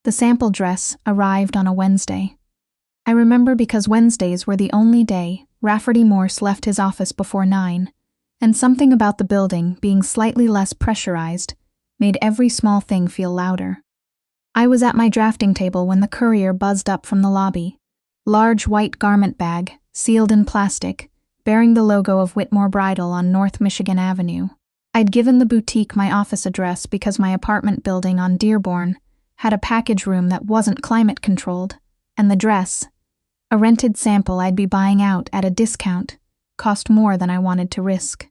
The sample dress arrived on a Wednesday. I remember because Wednesdays were the only day Rafferty Morse left his office before 9, and something about the building being slightly less pressurized made every small thing feel louder. I was at my drafting table when the courier buzzed up from the lobby. Large white garment bag, sealed in plastic, bearing the logo of Whitmore Bridal on North Michigan Avenue. I'd given the boutique my office address because my apartment building on Dearborn had a package room that wasn't climate-controlled, and the dress, a rented sample I'd be buying out at a discount, cost more than I wanted to risk.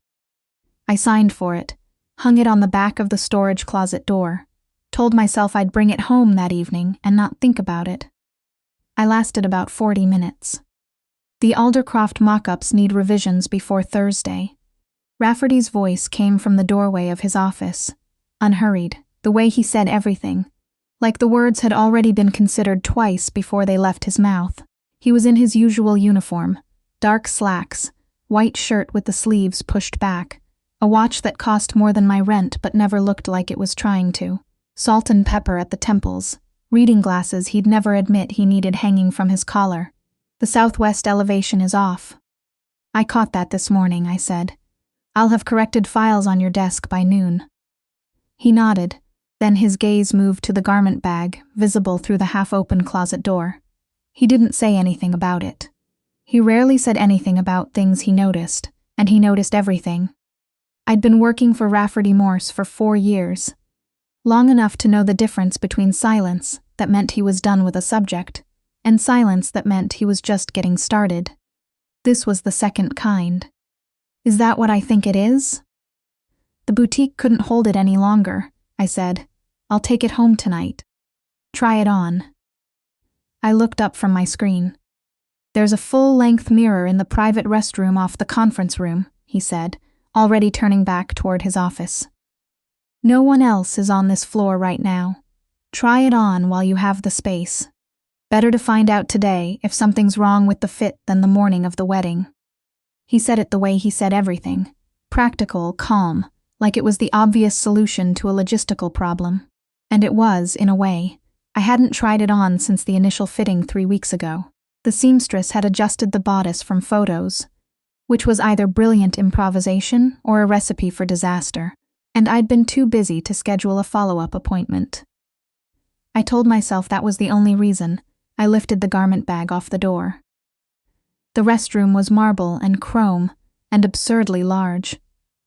I signed for it, hung it on the back of the storage closet door, told myself I'd bring it home that evening and not think about it. I lasted about 40 minutes. The Aldercroft mock-ups need revisions before Thursday. Rafferty's voice came from the doorway of his office, unhurried, the way he said everything, like the words had already been considered twice before they left his mouth. He was in his usual uniform, dark slacks, white shirt with the sleeves pushed back, a watch that cost more than my rent but never looked like it was trying to, salt and pepper at the temples, reading glasses he'd never admit he needed hanging from his collar. The southwest elevation is off. I caught that this morning, I said. I'll have corrected files on your desk by noon. He nodded, then his gaze moved to the garment bag, visible through the half-open closet door. He didn't say anything about it. He rarely said anything about things he noticed, and he noticed everything. I'd been working for Rafferty Morse for 4 years, long enough to know the difference between silence that meant he was done with a subject, and silence that meant he was just getting started. This was the second kind. Is that what I think it is? The boutique couldn't hold it any longer, I said. I'll take it home tonight. Try it on. I looked up from my screen. There's a full-length mirror in the private restroom off the conference room, he said, already turning back toward his office. No one else is on this floor right now. Try it on while you have the space. Better to find out today if something's wrong with the fit than the morning of the wedding. He said it the way he said everything, practical, calm, like it was the obvious solution to a logistical problem. And it was, in a way. I hadn't tried it on since the initial fitting 3 weeks ago. The seamstress had adjusted the bodice from photos, which was either brilliant improvisation or a recipe for disaster, and I'd been too busy to schedule a follow-up appointment. I told myself that was the only reason. I lifted the garment bag off the door. The restroom was marble and chrome, and absurdly large.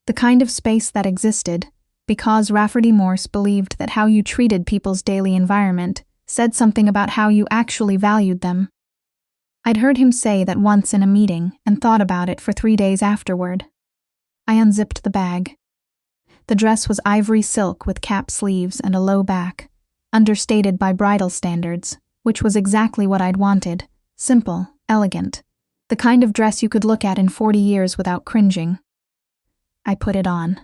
The kind of space that existed, because Rafferty Morse believed that how you treated people's daily environment said something about how you actually valued them. I'd heard him say that once in a meeting and thought about it for 3 days afterward. I unzipped the bag. The dress was ivory silk with cap sleeves and a low back, understated by bridal standards, which was exactly what I'd wanted, simple, elegant, the kind of dress you could look at in 40 years without cringing. I put it on.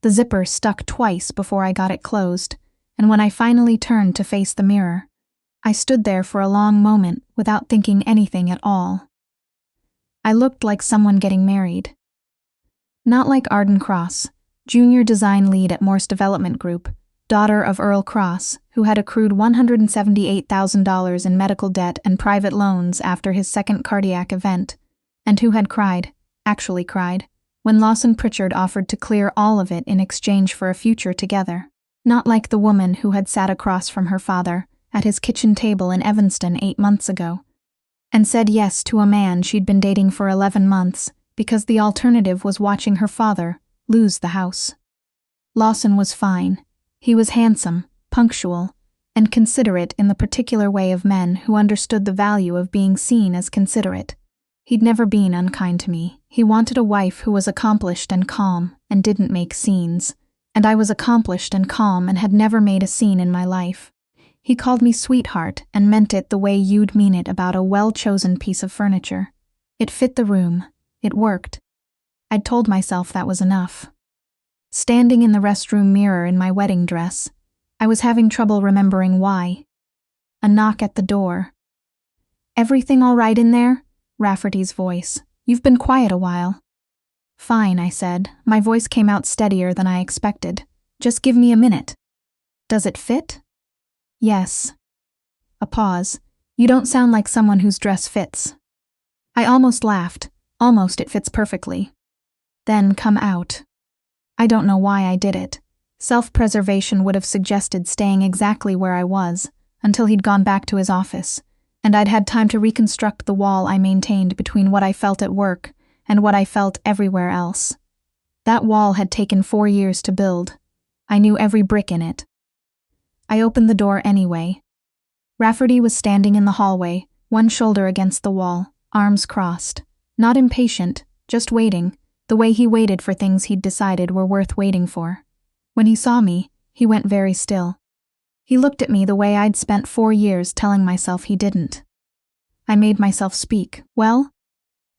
The zipper stuck twice before I got it closed, and when I finally turned to face the mirror, I stood there for a long moment without thinking anything at all. I looked like someone getting married. Not like Arden Cross, junior design lead at Morse Development Group, daughter of Earl Cross, who had accrued $178,000 in medical debt and private loans after his second cardiac event, and who had actually cried, when Lawson Pritchard offered to clear all of it in exchange for a future together. Not like the woman who had sat across from her father at his kitchen table in Evanston 8 months ago, and said yes to a man she'd been dating for 11 months because the alternative was watching her father lose the house. Lawson was fine. He was handsome, punctual, and considerate in the particular way of men who understood the value of being seen as considerate. He'd never been unkind to me. He wanted a wife who was accomplished and calm and didn't make scenes. And I was accomplished and calm and had never made a scene in my life. He called me sweetheart and meant it the way you'd mean it about a well-chosen piece of furniture. It fit the room. It worked. I'd told myself that was enough. Standing in the restroom mirror in my wedding dress, I was having trouble remembering why. A knock at the door. "Everything all right in there?" Rafferty's voice. "You've been quiet a while." "Fine," I said. My voice came out steadier than I expected. "Just give me a minute." "Does it fit?" Yes. A pause. You don't sound like someone whose dress fits. I almost laughed. Almost, it fits perfectly. Then come out. I don't know why I did it. Self-preservation would have suggested staying exactly where I was until he'd gone back to his office, and I'd had time to reconstruct the wall I maintained between what I felt at work and what I felt everywhere else. That wall had taken 4 years to build. I knew every brick in it. I opened the door anyway. Rafferty was standing in the hallway, one shoulder against the wall, arms crossed. Not impatient, just waiting, the way he waited for things he'd decided were worth waiting for. When he saw me, he went very still. He looked at me the way I'd spent 4 years telling myself he didn't. I made myself speak. Well?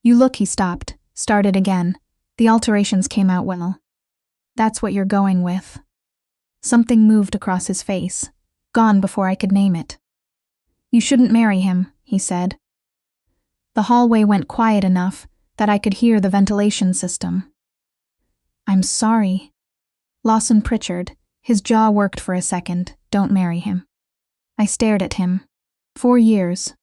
You look, he stopped, started again. The alterations came out well. That's what you're going with. Something moved across his face, gone before I could name it. You shouldn't marry him, he said. The hallway went quiet enough that I could hear the ventilation system. I'm sorry. Lawson Pritchard, his jaw worked for a second. Don't marry him. I stared at him. 4 years.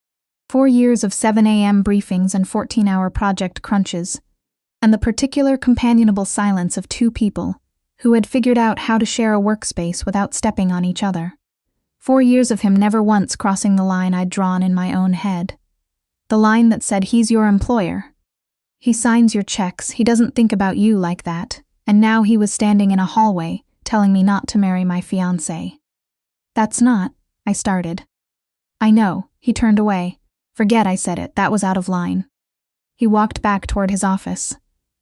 4 years of 7 a.m. briefings and 14-hour project crunches, and the particular companionable silence of 2 people who had figured out how to share a workspace without stepping on each other. 4 years of him never once crossing the line I'd drawn in my own head. The line that said he's your employer. He signs your checks, he doesn't think about you like that, and now he was standing in a hallway telling me not to marry my fiancé. That's not, I started. I know, he turned away. Forget I said it, that was out of line. He walked back toward his office.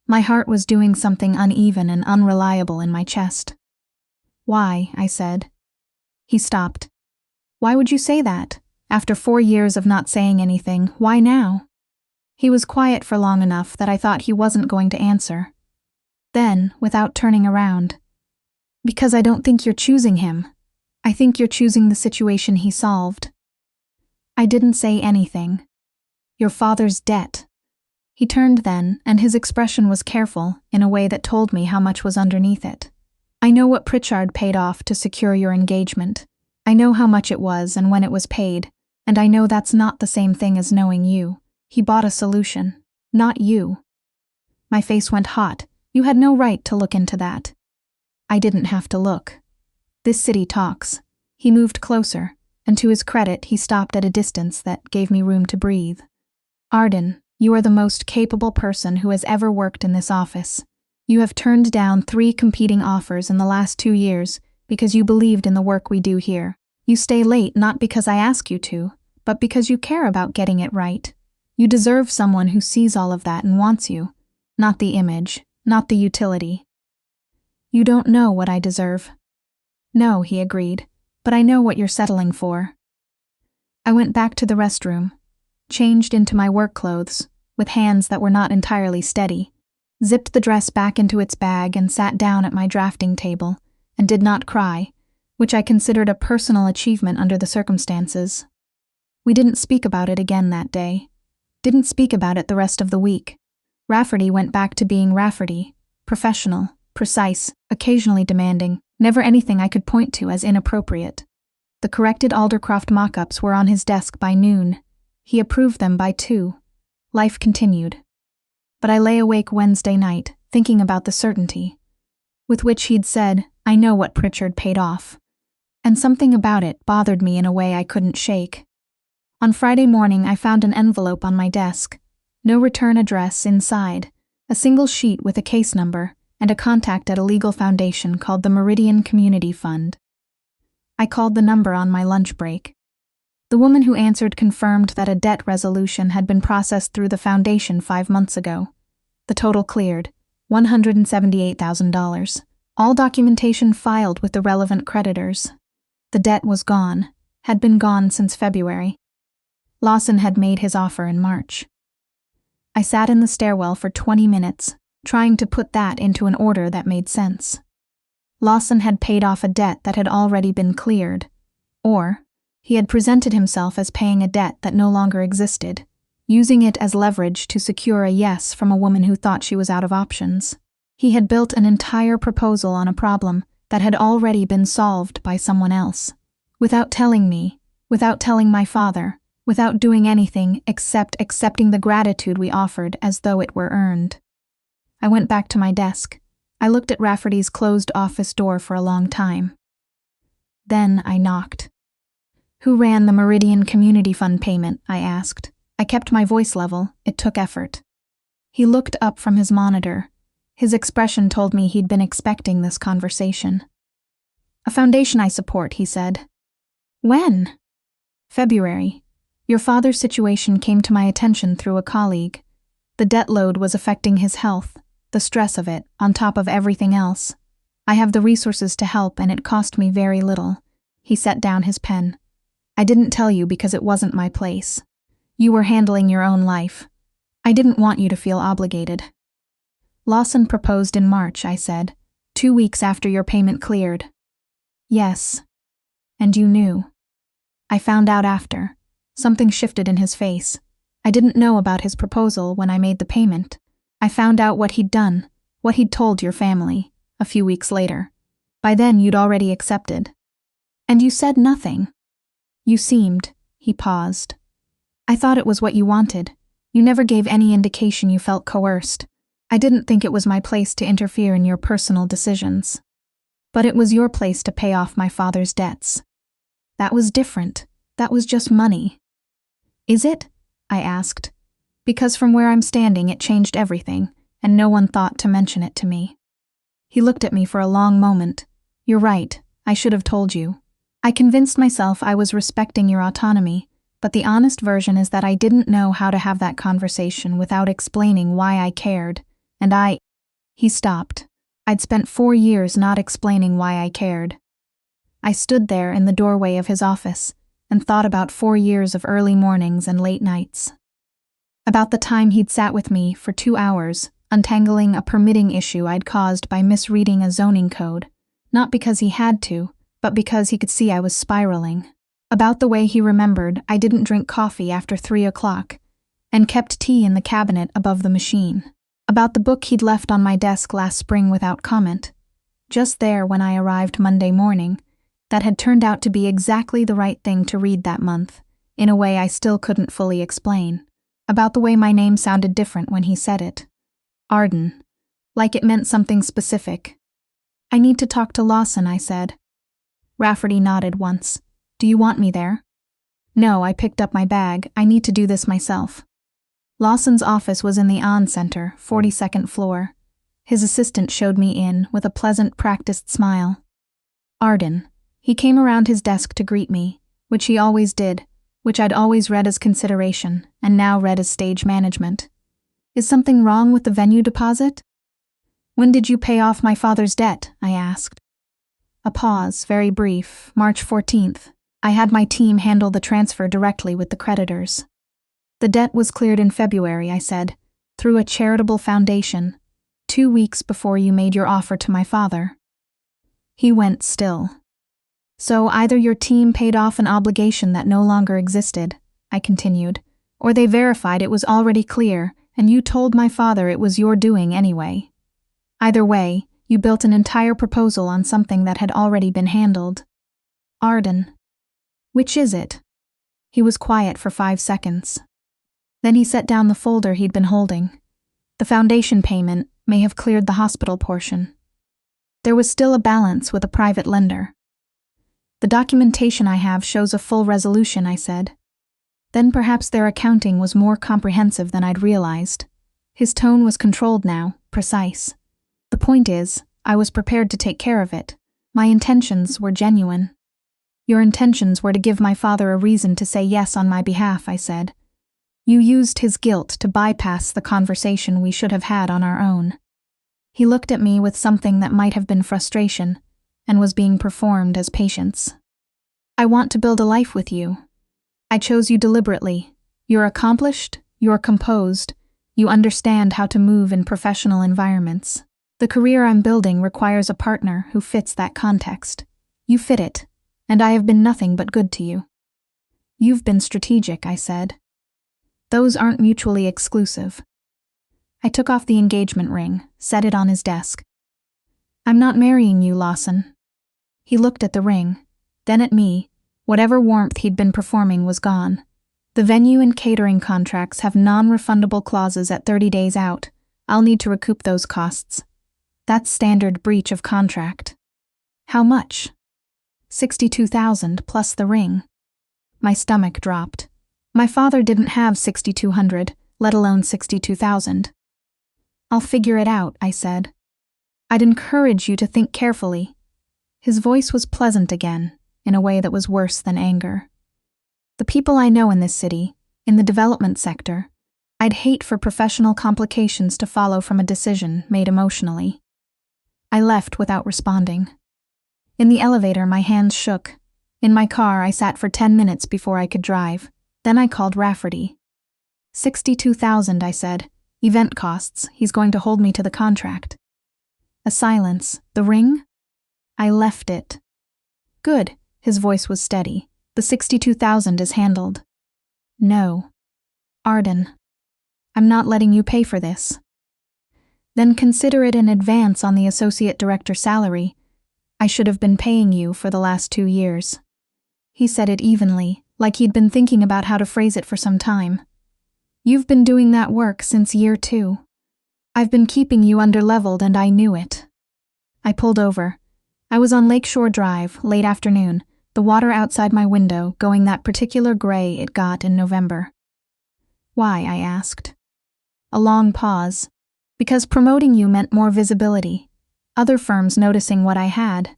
My heart was doing something uneven and unreliable in my chest. Why, I said. He stopped. Why would you say that? After 4 years of not saying anything, why now? He was quiet for long enough that I thought he wasn't going to answer. Then, without turning around, because I don't think you're choosing him. I think you're choosing the situation he solved. I didn't say anything. Your father's debt. He turned then, and his expression was careful, in a way that told me how much was underneath it. I know what Pritchard paid off to secure your engagement. I know how much it was and when it was paid, and I know that's not the same thing as knowing you. He bought a solution, not you. My face went hot. You had no right to look into that. I didn't have to look. This city talks. He moved closer, and to his credit, he stopped at a distance that gave me room to breathe. Arden, you are the most capable person who has ever worked in this office. You have turned down 3 competing offers in the last 2 years because you believed in the work we do here. You stay late not because I ask you to, but because you care about getting it right. You deserve someone who sees all of that and wants you, not the image, not the utility. You don't know what I deserve. No, he agreed, but I know what you're settling for. I went back to the restroom, changed into my work clothes, with hands that were not entirely steady, zipped the dress back into its bag and sat down at my drafting table, and did not cry, which I considered a personal achievement under the circumstances. We didn't speak about it again that day. Didn't speak about it the rest of the week. Rafferty went back to being Rafferty, professional, precise, occasionally demanding, never anything I could point to as inappropriate. The corrected Aldercroft mock-ups were on his desk by noon. He approved them by 2. Life continued. But I lay awake Wednesday night, thinking about the certainty with which he'd said, I know what Pritchard paid off. And something about it bothered me in a way I couldn't shake. On Friday morning, I found an envelope on my desk. No return address inside, a single sheet with a case number, and a contact at a legal foundation called the Meridian Community Fund. I called the number on my lunch break. The woman who answered confirmed that a debt resolution had been processed through the foundation 5 months ago. The total cleared, $178,000. All documentation filed with the relevant creditors. The debt was gone, had been gone since February. Lawson had made his offer in March. I sat in the stairwell for 20 minutes, trying to put that into an order that made sense. Lawson had paid off a debt that had already been cleared, or he had presented himself as paying a debt that no longer existed, using it as leverage to secure a yes from a woman who thought she was out of options. He had built an entire proposal on a problem that had already been solved by someone else, Without telling me, without telling my father, without doing anything except accepting the gratitude we offered as though it were earned. I went back to my desk. I looked at Rafferty's closed office door for a long time. Then I knocked. "Who ran the Meridian Community Fund payment?" I asked. I kept my voice level. It took effort. He looked up from his monitor. His expression told me he'd been expecting this conversation. "A foundation I support," he said. "When?" "February. Your father's situation came to my attention through a colleague. The debt load was affecting his health, the stress of it, on top of everything else. I have the resources to help, and it cost me very little." He set down his pen. "I didn't tell you because it wasn't my place. You were handling your own life. I didn't want you to feel obligated." "Lawson proposed in March," I said, 2 weeks after your payment cleared." "Yes. And you knew." "I found out after." Something shifted in his face. "I didn't know about his proposal when I made the payment. I found out what he'd done, what he'd told your family, a few weeks later. By then you'd already accepted." "And you said nothing." "You seemed." He paused. "I thought it was what you wanted. You never gave any indication you felt coerced. I didn't think it was my place to interfere in your personal decisions. But it was your place to pay off my father's debts." "That was different. That was just money." "Is it?" I asked. "Because from where I'm standing it changed everything, and no one thought to mention it to me." He looked at me for a long moment. "You're right, I should have told you. I convinced myself I was respecting your autonomy, but the honest version is that I didn't know how to have that conversation without explaining why I cared, and I—" He stopped. I'd spent 4 years not explaining why I cared. I stood there in the doorway of his office and thought about 4 years of early mornings and late nights. About the time he'd sat with me for 2 hours, untangling a permitting issue I'd caused by misreading a zoning code, not because he had to, but because he could see I was spiraling. About the way he remembered I didn't drink coffee after 3 o'clock and kept tea in the cabinet above the machine. About the book he'd left on my desk last spring without comment, just there when I arrived Monday morning, that had turned out to be exactly the right thing to read that month, in a way I still couldn't fully explain. About the way my name sounded different when he said it. Arden. Like it meant something specific. "I need to talk to Lawson," I said. Rafferty nodded once. "Do you want me there?" "No, I picked up my bag. I need to do this myself." Lawson's office was in the On Center, 42nd floor. His assistant showed me in with a pleasant, practiced smile. Arden. He came around his desk to greet me, which he always did, which I'd always read as consideration and now read as stage management. "Is something wrong with the venue deposit?" "When did you pay off my father's debt?" I asked. A pause, very brief. "March 14th. I had my team handle the transfer directly with the creditors." "The debt was cleared in February," I said, "through a charitable foundation, 2 weeks before you made your offer to my father." He went still. "So either your team paid off an obligation that no longer existed," I continued, "or they verified it was already clear and you told my father it was your doing anyway. Either way, you built an entire proposal on something that had already been handled." "Arden. Which is it?" He was quiet for 5 seconds. Then he set down the folder he'd been holding. "The foundation payment may have cleared the hospital portion. There was still a balance with a private lender." "The documentation I have shows a full resolution," I said. Then perhaps their accounting was more comprehensive than I'd realized. His tone was controlled now, precise. "The point is, I was prepared to take care of it. My intentions were genuine." "Your intentions were to give my father a reason to say yes on my behalf," I said. "You used his guilt to bypass the conversation we should have had on our own." He looked at me with something that might have been frustration, and was being performed as patience. "I want to build a life with you. I chose you deliberately. You're accomplished, you're composed, you understand how to move in professional environments. The career I'm building requires a partner who fits that context. You fit it, and I have been nothing but good to you." "You've been strategic," I said. "Those aren't mutually exclusive." I took off the engagement ring, set it on his desk. "I'm not marrying you, Lawson." He looked at the ring, then at me, Whatever warmth he'd been performing was gone. The venue and catering contracts have non-refundable clauses at 30 days out. I'll need to recoup those costs. That's standard breach of contract. How much? 62,000 plus the ring. My stomach dropped. My father didn't have 6,200, let alone 62,000. I'll figure it out, I said. I'd encourage you to think carefully. His voice was pleasant again, in a way that was worse than anger. The people I know in this city, in the development sector, I'd hate for professional complications to follow from a decision made emotionally. I left without responding. In the elevator, my hands shook. In my car, I sat for 10 minutes before I could drive. Then I called Rafferty. 62,000, I said. Event costs, he's going to hold me to the contract. A silence. The ring? I left it. Good, his voice was steady. The 62,000 is handled. No. Arden. I'm not letting you pay for this. Then consider it an advance on the associate director salary. I should have been paying you for the last 2 years. He said it evenly, like he'd been thinking about how to phrase it for some time. You've been doing that work since year 2. I've been keeping you underleveled and I knew it. I pulled over. I was on Lakeshore Drive, late afternoon, the water outside my window going that particular gray it got in November. Why, I asked. A long pause. Because promoting you meant more visibility. Other firms noticing what I had.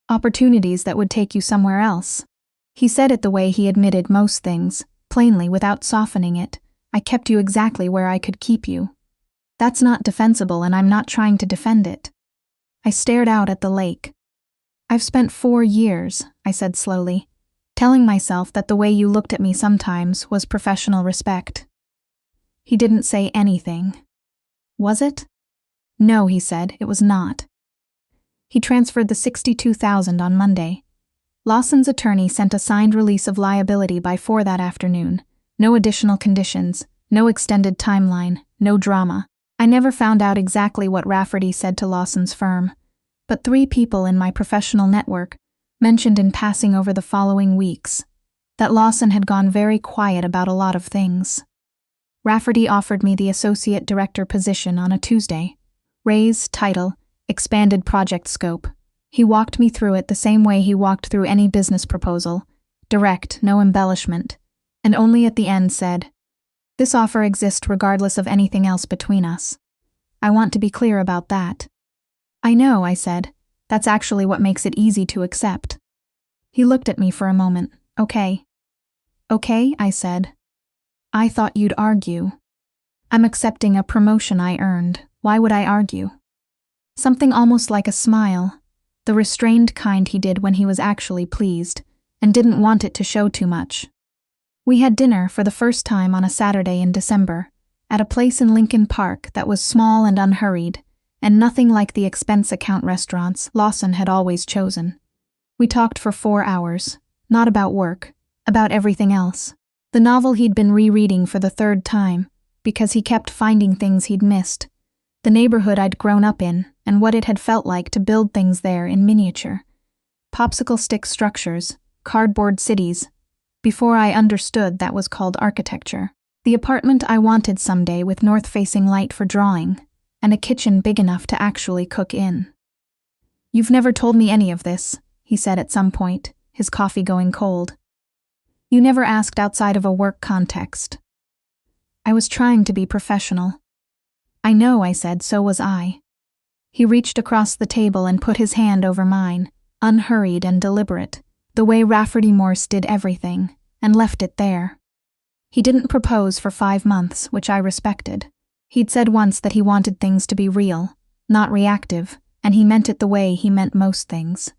Opportunities that would take you somewhere else. He said it the way he admitted most things, plainly without softening it. I kept you exactly where I could keep you. That's not defensible and I'm not trying to defend it. I stared out at the lake. I've spent 4 years, I said slowly, telling myself that the way you looked at me sometimes was professional respect. He didn't say anything. Was it? No, he said, it was not. He transferred the 62,000 on Monday. Lawson's attorney sent a signed release of liability by 4 that afternoon. No additional conditions, no extended timeline, no drama. I never found out exactly what Rafferty said to Lawson's firm, but 3 people in my professional network mentioned in passing over the following weeks that Lawson had gone very quiet about a lot of things. Rafferty offered me the associate director position on a Tuesday. Raise, title, expanded project scope. He walked me through it the same way he walked through any business proposal, direct, no embellishment, and only at the end said, "This offer exists regardless of anything else between us. I want to be clear about that." "I know," I said. "That's actually what makes it easy to accept." He looked at me for a moment. "Okay." "Okay," I said. "I thought you'd argue." "I'm accepting a promotion I earned. Why would I argue?" Something almost like a smile, the restrained kind he did when he was actually pleased, and didn't want it to show too much. We had dinner for the first time on a Saturday in December, at a place in Lincoln Park that was small and unhurried, and nothing like the expense account restaurants Lawson had always chosen. We talked for 4 hours, not about work, about everything else. The novel he'd been rereading for the 3rd time, because he kept finding things he'd missed. The neighborhood I'd grown up in, and what it had felt like to build things there in miniature. Popsicle stick structures, cardboard cities. Before I understood that was called architecture. The apartment I wanted someday with north-facing light for drawing, and a kitchen big enough to actually cook in. "You've never told me any of this," he said at some point, his coffee going cold. "You never asked outside of a work context." I was trying to be professional. "I know," I said, "so was I." He reached across the table and put his hand over mine, unhurried and deliberate, the way Rafferty Morse did everything, and left it there. He didn't propose for 5 months, which I respected. He'd said once that he wanted things to be real, not reactive, and he meant it the way he meant most things.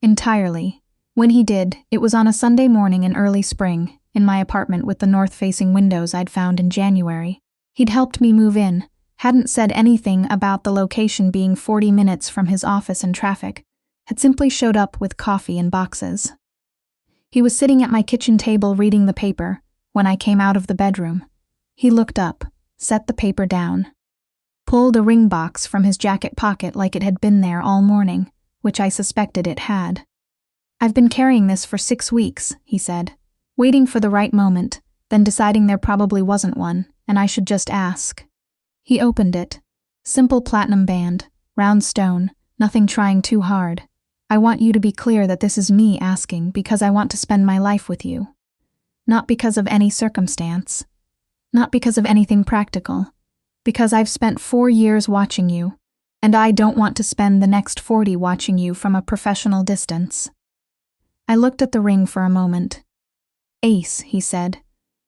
Entirely. When he did, it was on a Sunday morning in early spring, in my apartment with the north-facing windows I'd found in January. He'd helped me move in, hadn't said anything about the location being 40 minutes from his office and traffic, had simply showed up with coffee and boxes. He was sitting at my kitchen table reading the paper when I came out of the bedroom. He looked up, set the paper down, pulled a ring box from his jacket pocket like it had been there all morning, which I suspected it had. I've been carrying this for 6 weeks, he said, waiting for the right moment, then deciding there probably wasn't one, and I should just ask. He opened it. Simple platinum band, round stone, nothing trying too hard. I want you to be clear that this is me asking because I want to spend my life with you. Not because of any circumstance. Not because of anything practical. Because I've spent 4 years watching you, and I don't want to spend the next 40 watching you from a professional distance. I looked at the ring for a moment. Ace, he said.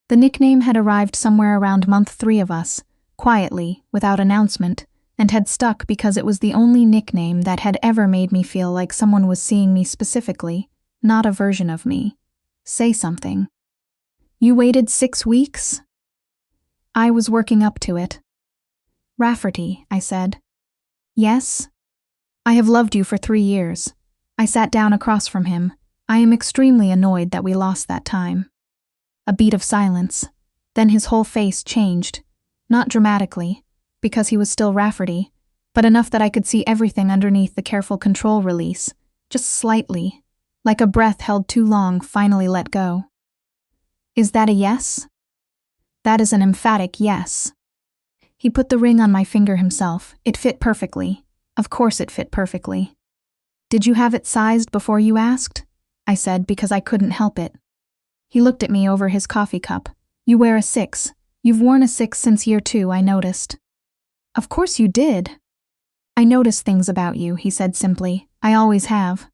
The nickname had arrived somewhere around month 3 of us, quietly, without announcement, and had stuck because it was the only nickname that had ever made me feel like someone was seeing me specifically, not a version of me. Say something. You waited 6 weeks? I was working up to it. Rafferty, I said. Yes? I have loved you for 3 years. I sat down across from him. I am extremely annoyed that we lost that time. A beat of silence. Then his whole face changed. Not dramatically, because he was still Rafferty, but enough that I could see everything underneath the careful control release, just slightly, like a breath held too long finally let go. Is that a yes? That is an emphatic yes. He put the ring on my finger himself. It fit perfectly. Of course it fit perfectly. Did you have it sized before you asked? I said because I couldn't help it. He looked at me over his coffee cup. You wear a 6. You've worn a 6 since year 2, I noticed. Of course you did. I notice things about you, he said simply. I always have.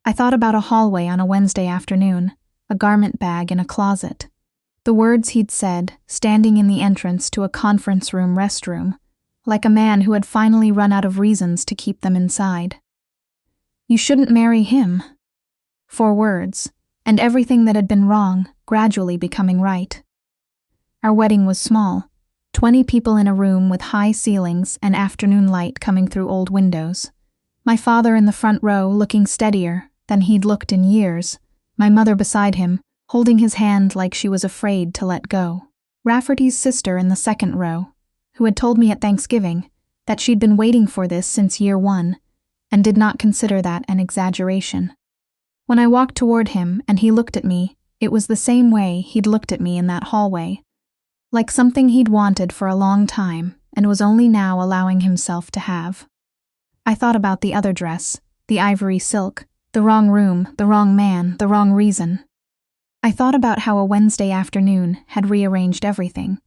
I thought about a hallway on a Wednesday afternoon, a garment bag in a closet. The words he'd said, standing in the entrance to a conference room restroom, like a man who had finally run out of reasons to keep them inside. You shouldn't marry him. 4 words, and everything that had been wrong gradually becoming right. Our wedding was small, 20 people in a room with high ceilings and afternoon light coming through old windows. My father in the front row looking steadier than he'd looked in years, my mother beside him, holding his hand like she was afraid to let go. Rafferty's sister in the second row, who had told me at Thanksgiving that she'd been waiting for this since year 1 and did not consider that an exaggeration. When I walked toward him and he looked at me, it was the same way he'd looked at me in that hallway, like something he'd wanted for a long time and was only now allowing himself to have. I thought about the other dress, the ivory silk, the wrong room, the wrong man, the wrong reason. I thought about how a Wednesday afternoon had rearranged everything,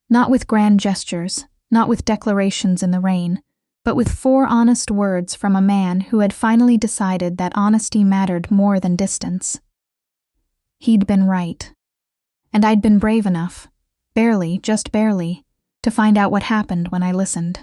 not with grand gestures, not with declarations in the rain, but with 4 honest words from a man who had finally decided that honesty mattered more than distance. He'd been right. And I'd been brave enough, barely, just barely, to find out what happened when I listened.